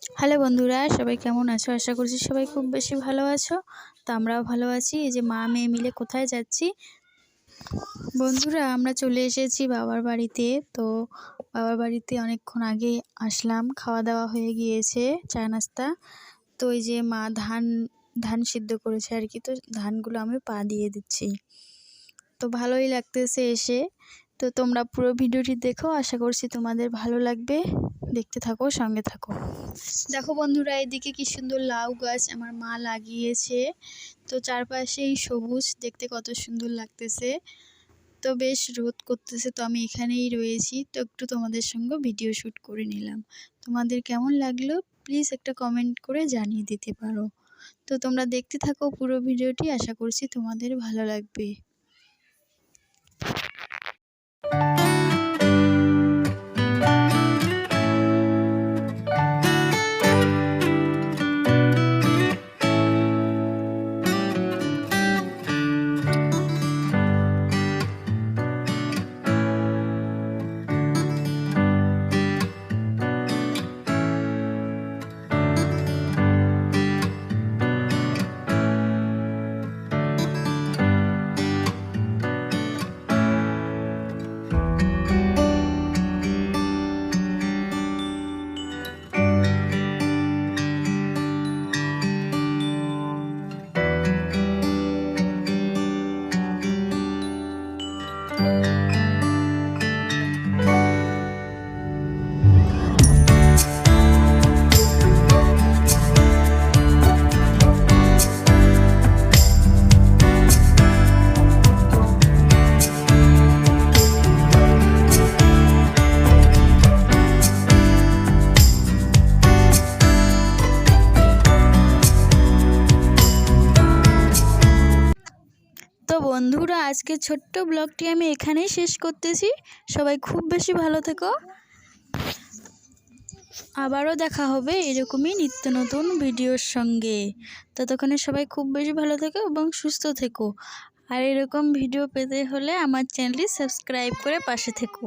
Hello বন্ধুরা, সবাই কেমন আছো? আশা করছি সবাই খুব বেশি ভালো আছো। তো আমরাও ভালো আছি। এই যে মা মেয়ে মিলে কোথায় যাচ্ছি বন্ধুরা, আমরা চলে এসেছি বাবার বাড়িতে। তো বাবার বাড়িতে অনেকক্ষণ আগে আসলাম, খাওয়া দাওয়া হয়ে গিয়েছে, চা নাস্তা। তো এই যে মা ধান সিদ্ধ করেছে আর কি, তো ধানগুলো আমি পা দিয়ে দিচ্ছি। তো ভালোই লাগতেছে এসে। তো তোমরা পুরো ভিডিওটি দেখো, আশা করছি তোমাদের ভালো লাগবে। দেখতে থাকো, সঙ্গে থাকো। দেখো বন্ধুরা, এদিকে কি সুন্দর লাউ গাছ আমার মা লাগিয়েছে। তো চারপাশেই সবুজ, দেখতে কত সুন্দর লাগতেছে। তো বেশ রোদ করতেছে, তো আমি এখানেই রয়েছি। তো একটু তোমাদের সঙ্গে ভিডিও শ্যুট করে নিলাম। তোমাদের কেমন লাগলো প্লিজ একটা কমেন্ট করে জানিয়ে দিতে পারো। তো তোমরা দেখতে থাকো পুরো ভিডিওটি, আশা করছি তোমাদের ভালো লাগবে। তো বন্ধুরা, আজকে ছোট্ট ব্লগটি আমি এখানেই শেষ করতেছি। সবাই খুব বেশি ভালো থেকো। আবারও দেখা হবে এরকমই নিত্য নতুন ভিডিওর সঙ্গে। ততক্ষণে সবাই খুব বেশি ভালো থেকো এবং সুস্থ থেকো। আর এরকম ভিডিও পেতে হলে আমার চ্যানেলটি সাবস্ক্রাইব করে পাশে থেকো।